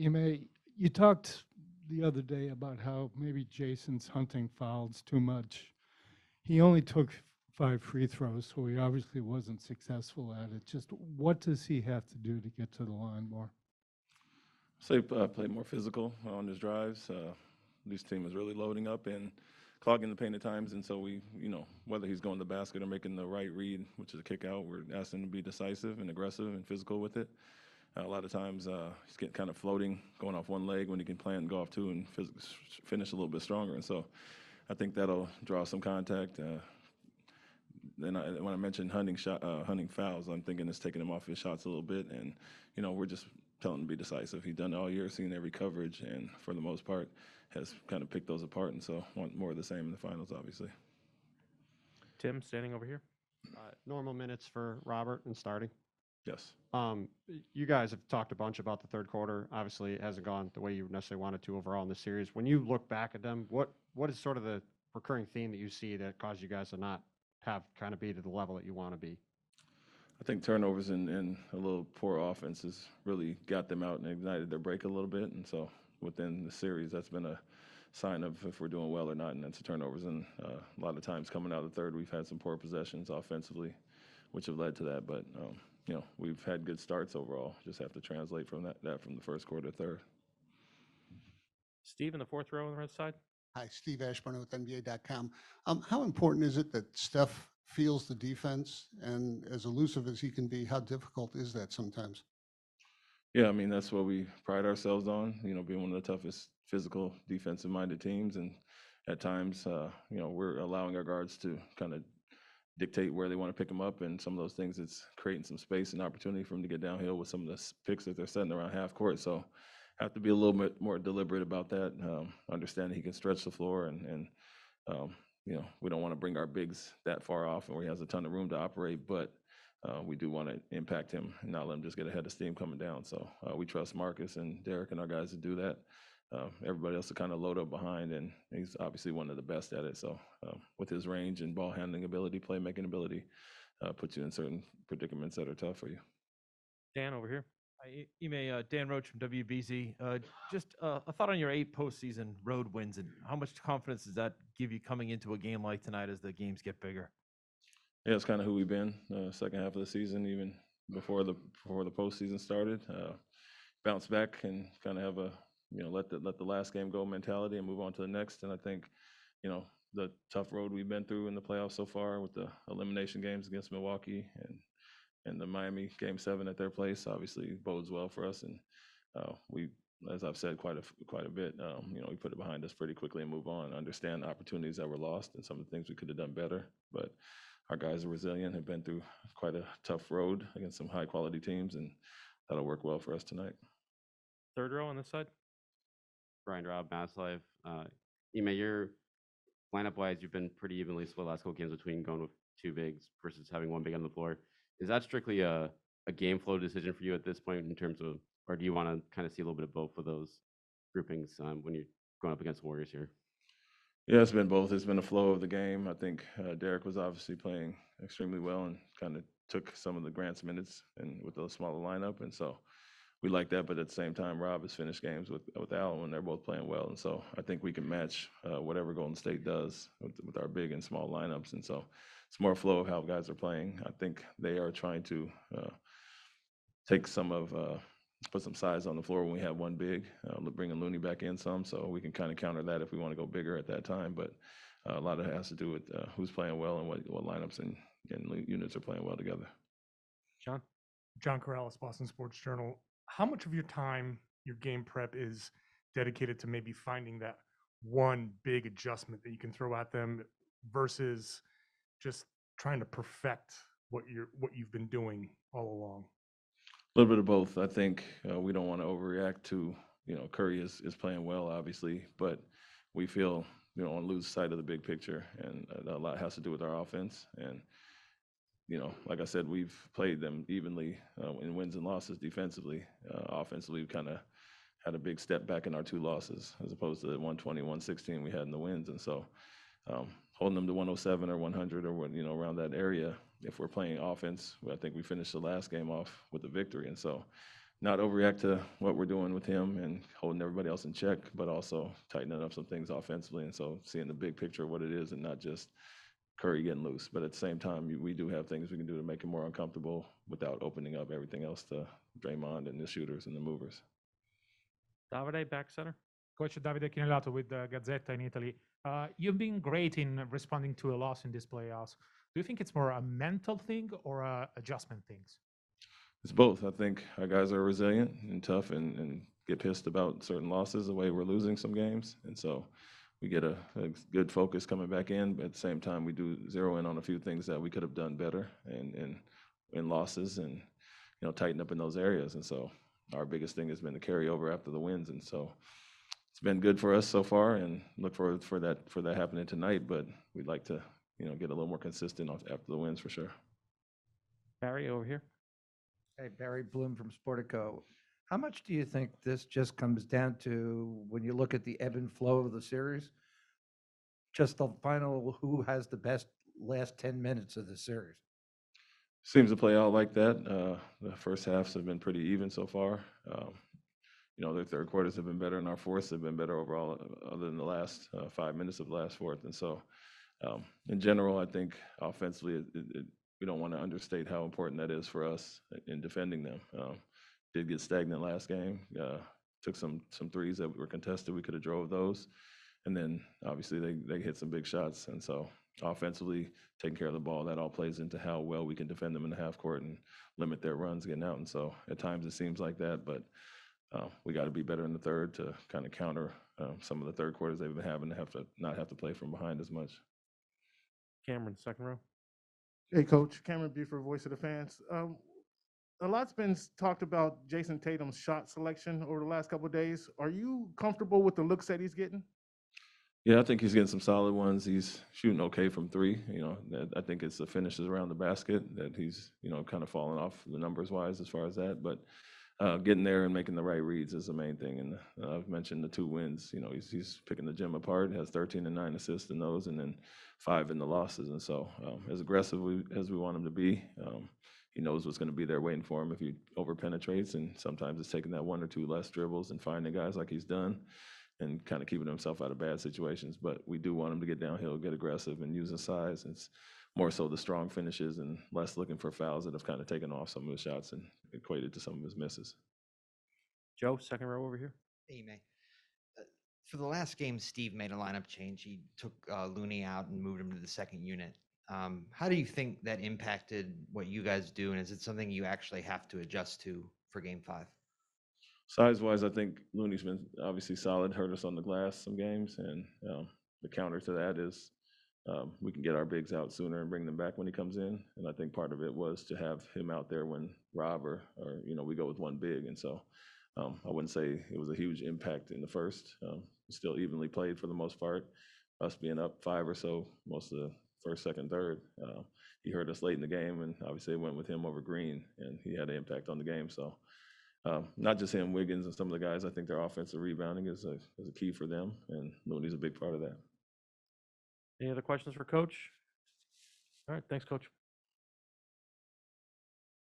Ime, you talked the other day about how maybe Jason's hunting fouls too much. He only took 5 free throws, so he obviously wasn't successful at it. Just what does he have to do to get to the line more? Say play more physical on his drives. This team is really loading up and clogging the paint at times, and so whether he's going to the basket or making the right read, which is a kick out, we're asking him to be decisive and aggressive and physical with it. A lot of times he's getting kind of floating, going off one leg when he can plant and go off two and finish a little bit stronger. And so I think that'll draw some contact. Then when I mentioned hunting fouls, I'm thinking it's taking him off his shots a little bit, and we're just telling him to be decisive. He's done it all year, seen every coverage, and for the most part, has kind of picked those apart. And so want more of the same in the finals, obviously. Tim, standing over here. Normal minutes for Robert and starting. Yes. You guys have talked a bunch about the third quarter. Obviously, it hasn't gone the way you necessarily wanted to overall in this series. When you look back at them, what is sort of the recurring theme that you see that caused you guys to not have kind of be to the level that you want to be? I think turnovers and a little poor offense has really got them out and ignited their break a little bit. And so within the series, that's been a sign of if we're doing well or not, and that's the turnovers. And a lot of times coming out of the third, we've had some poor possessions offensively, which have led to that. But we've had good starts overall. Just have to translate from that from the first quarter to third. Steve in the fourth row on the right side. Hi, Steve Ashburn with NBA.com. How important is it that Steph feels the defense, and as elusive as he can be, how difficult is that sometimes? Yeah, I mean, that's what we pride ourselves on, being one of the toughest physical defensive-minded teams. And at times, we're allowing our guards to kind of dictate where they want to pick them up. And some of those things, it's creating some space and opportunity for them to get downhill with some of the picks that they're setting around half court. So have to be a little bit more deliberate about that, understanding he can stretch the floor. And we don't want to bring our bigs that far off and where he has a ton of room to operate. But we do want to impact him and not let him just get ahead of steam coming down. So we trust Marcus and Derek and our guys to do that. Everybody else to kind of load up behind, and he's obviously one of the best at it. So with his range and ball handling ability, playmaking ability, puts you in certain predicaments that are tough for you. Dan over here. Hi, Ime, Dan Roach from WBZ. Just a thought on your 8 postseason road wins, and how much confidence does that give you coming into a game like tonight as the games get bigger? Yeah, it's kind of who we've been second half of the season, even before the postseason started. Bounce back and kind of have a let the last game go mentality and move on to the next. And I think the tough road we've been through in the playoffs so far with the elimination games against Milwaukee and the Miami Game 7 at their place obviously bodes well for us. And we, as I've said quite a bit, we put it behind us pretty quickly and move on. Understand the opportunities that were lost and some of the things we could have done better, but our guys are resilient, have been through quite a tough road against some high-quality teams, and that'll work well for us tonight. Third row on this side. Brian Robb, Mass Live. Ime, your lineup-wise, you've been pretty evenly split last couple games between going with 2 bigs versus having 1 big on the floor. Is that strictly a game flow decision for you at this point in terms of, or do you want to kind of see a little bit of both of those groupings when you're going up against Warriors here? Yeah, it's been both. It's been a flow of the game. I think Derek was obviously playing extremely well and kind of took some of the Grant's minutes and with the smaller lineup, and so we like that. But at the same time, Rob has finished games with Allen when they're both playing well, and so I think we can match whatever Golden State does with our big and small lineups, and so it's more flow of how guys are playing. I think they are trying to take some of put some size on the floor when we have 1 big, bringing Looney back in some, so we can kind of counter that if we want to go bigger at that time. But a lot of it has to do with who's playing well and what lineups and units are playing well together. John? John Corrales, Boston Sports Journal. How much of your time, your game prep, is dedicated to maybe finding that one big adjustment that you can throw at them versus just trying to perfect what you've been doing all along? A little bit of both. I think we don't want to overreact to, Curry is playing well, obviously, but we feel we don't want to lose sight of the big picture, and a lot has to do with our offense. And, like I said, we've played them evenly in wins and losses defensively. Offensively, we've kind of had a big step back in our 2 losses as opposed to the 120, 116 we had in the wins. And so holding them to 107 or 100 or around that area, if we're playing offense, I think we finished the last game off with a victory. And so not overreact to what we're doing with him and holding everybody else in check, but also tightening up some things offensively. And so seeing the big picture of what it is and not just Curry getting loose. But at the same time, we do have things we can do to make him more uncomfortable without opening up everything else to Draymond and the shooters and the movers. Davide, back center. Coach Davide Chinelato with the Gazzetta in Italy. You've been great in responding to a loss in these playoffs. Do you think it's more a mental thing or a adjustment things? It's both. I think our guys are resilient and tough and get pissed about certain losses, the way we're losing some games. And so we get a good focus coming back in, but at the same time, we do zero in on a few things that we could have done better and in losses and, tighten up in those areas. And so our biggest thing has been the carryover after the wins. And so it's been good for us so far and look forward for that happening tonight, but we'd like to, get a little more consistent after the wins for sure. Barry, over here. Hey, Barry Bloom from Sportico. How much do you think this just comes down to when you look at the ebb and flow of the series? Just the final, who has the best last 10 minutes of the series? Seems to play out like that. The first halves have been pretty even so far. Their third quarters have been better, and our fourths have been better overall, other than the last 5 minutes of the last fourth. And so, in general, I think offensively, we don't want to understate how important that is for us in defending them. Did get stagnant last game. Took some threes that were contested. We could have drove those, and then obviously they hit some big shots. And so, offensively, taking care of the ball, that all plays into how well we can defend them in the half court and limit their runs getting out. And so, at times it seems like that, but we got to be better in the third to kind of counter some of the third quarters they've been having to not have to play from behind as much. Cameron, second row. Hey, Coach. Cameron Buford, Voice of the Fans. A lot's been talked about Jayson Tatum's shot selection over the last couple of days. Are you comfortable with the looks that he's getting? Yeah, I think he's getting some solid ones. He's shooting okay from three. I think it's the finishes around the basket that he's, kind of falling off the numbers wise as far as that. But getting there and making the right reads is the main thing. And I've mentioned the 2 wins. He's picking the gym apart. Has 13 and 9 assists in those, and then 5 in the losses. And so, as aggressive as we want him to be, he knows what's going to be there waiting for him if he over penetrates. And sometimes it's taking that 1 or 2 less dribbles and finding guys like he's done, and kind of keeping himself out of bad situations. But we do want him to get downhill, get aggressive, and use his size. It's more so the strong finishes and less looking for fouls that have kind of taken off some of his shots and equated to some of his misses. Joe, second row over here. Ime. For the last game, Steve made a lineup change. He took Looney out and moved him to the second unit. How do you think that impacted what you guys do, and is it something you actually have to adjust to for Game 5? Size-wise, I think Looney's been obviously solid, hurt us on the glass some games, and the counter to that is we can get our bigs out sooner and bring them back when he comes in. And I think part of it was to have him out there when Rob or we go with one big. And so I wouldn't say it was a huge impact in the first. Still evenly played for the most part. Us being up 5 or so most of the first, second, third. He hurt us late in the game, and obviously it went with him over Green, and he had an impact on the game. So not just him, Wiggins and some of the guys, I think their offensive rebounding is a key for them, and Looney's a big part of that. Any other questions for Coach? All right, thanks, Coach.